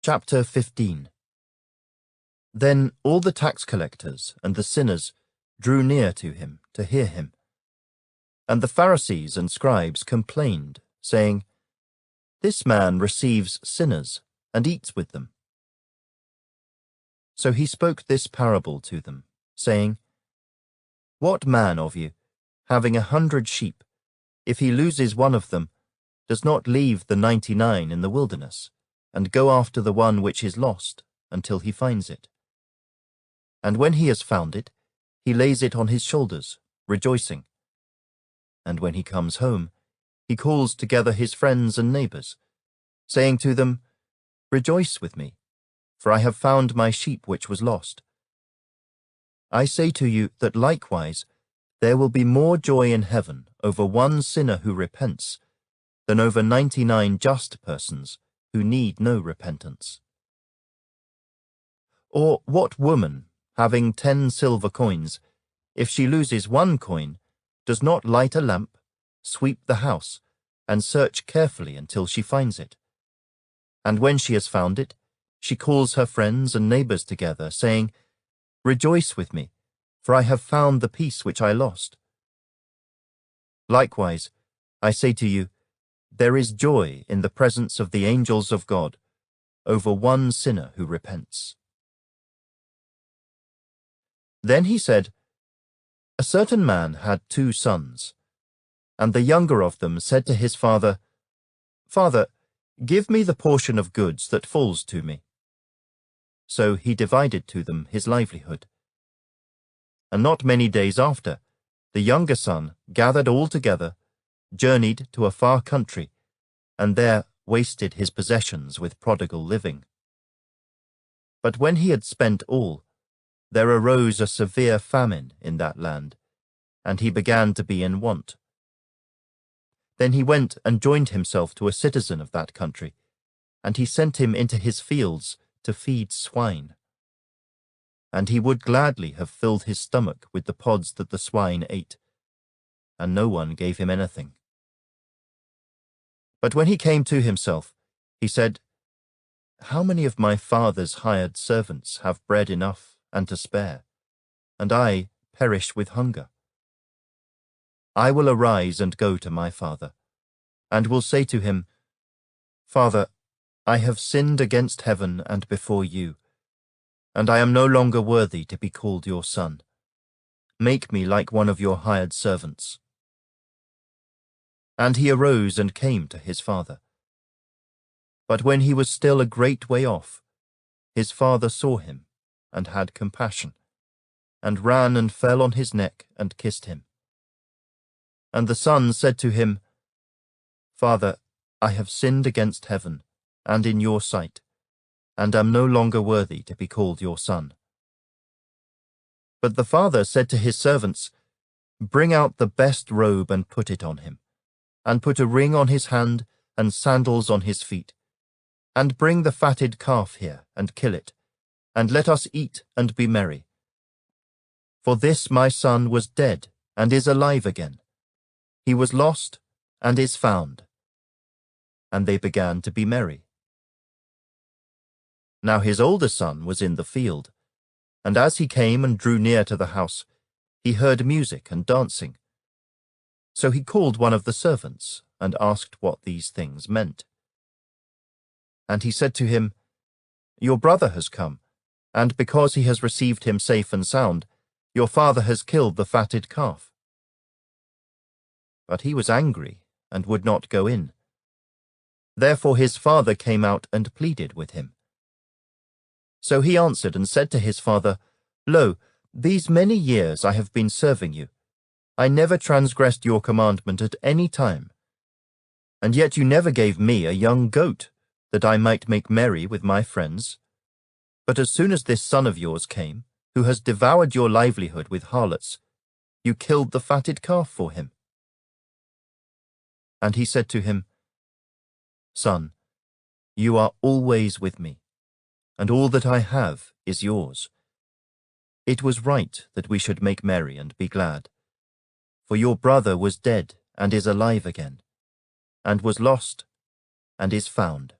Chapter 15. Then all the tax collectors and the sinners drew near to him to hear him. And the Pharisees and scribes complained, saying, "This man receives sinners and eats with them." So he spoke this parable to them, saying, "What man of you, having 100 sheep, if he loses one of them, does not leave the 99 in the wilderness, and go after the one which is lost until he finds it? And when he has found it, he lays it on his shoulders, rejoicing. And when he comes home, he calls together his friends and neighbors, saying to them, 'Rejoice with me, for I have found my sheep which was lost.' I say to you that likewise there will be more joy in heaven over one sinner who repents than over 99 just persons who need no repentance. Or what woman, having 10 silver coins, if she loses one coin, does not light a lamp, sweep the house, and search carefully until she finds it? And when she has found it, she calls her friends and neighbors together, saying, 'Rejoice with me, for I have found the piece which I lost.' Likewise, I say to you, there is joy in the presence of the angels of God over one sinner who repents." Then he said, "A certain man had 2 sons, and the younger of them said to his father, 'Father, give me the portion of goods that falls to me.' So he divided to them his livelihood. And not many days after, the younger son gathered all together, journeyed to a far country, and there wasted his possessions with prodigal living. But when he had spent all, there arose a severe famine in that land, and he began to be in want. Then he went and joined himself to a citizen of that country, and he sent him into his fields to feed swine. And he would gladly have filled his stomach with the pods that the swine ate, and no one gave him anything. But when he came to himself, he said, 'How many of my father's hired servants have bread enough and to spare, and I perish with hunger? I will arise and go to my father, and will say to him, Father, I have sinned against heaven and before you, and I am no longer worthy to be called your son. Make me like one of your hired servants.' And he arose and came to his father. But when he was still a great way off, his father saw him and had compassion, and ran and fell on his neck and kissed him. And the son said to him, 'Father, I have sinned against heaven and in your sight, and am no longer worthy to be called your son.' But the father said to his servants, 'Bring out the best robe and put it on him, and put a ring on his hand and sandals on his feet. And bring the fatted calf here and kill it, and let us eat and be merry. For this my son was dead and is alive again. He was lost and is found.' And they began to be merry. Now his older son was in the field, and as he came and drew near to the house, he heard music and dancing. So he called one of the servants and asked what these things meant. And he said to him, 'Your brother has come, and because he has received him safe and sound, your father has killed the fatted calf.' But he was angry and would not go in. Therefore his father came out and pleaded with him. So he answered and said to his father, 'Lo, these many years I have been serving you. I never transgressed your commandment at any time. And yet you never gave me a young goat, that I might make merry with my friends. But as soon as this son of yours came, who has devoured your livelihood with harlots, you killed the fatted calf for him.' And he said to him, 'Son, you are always with me, and all that I have is yours. It was right that we should make merry and be glad. For your brother was dead and is alive again, and was lost and is found.'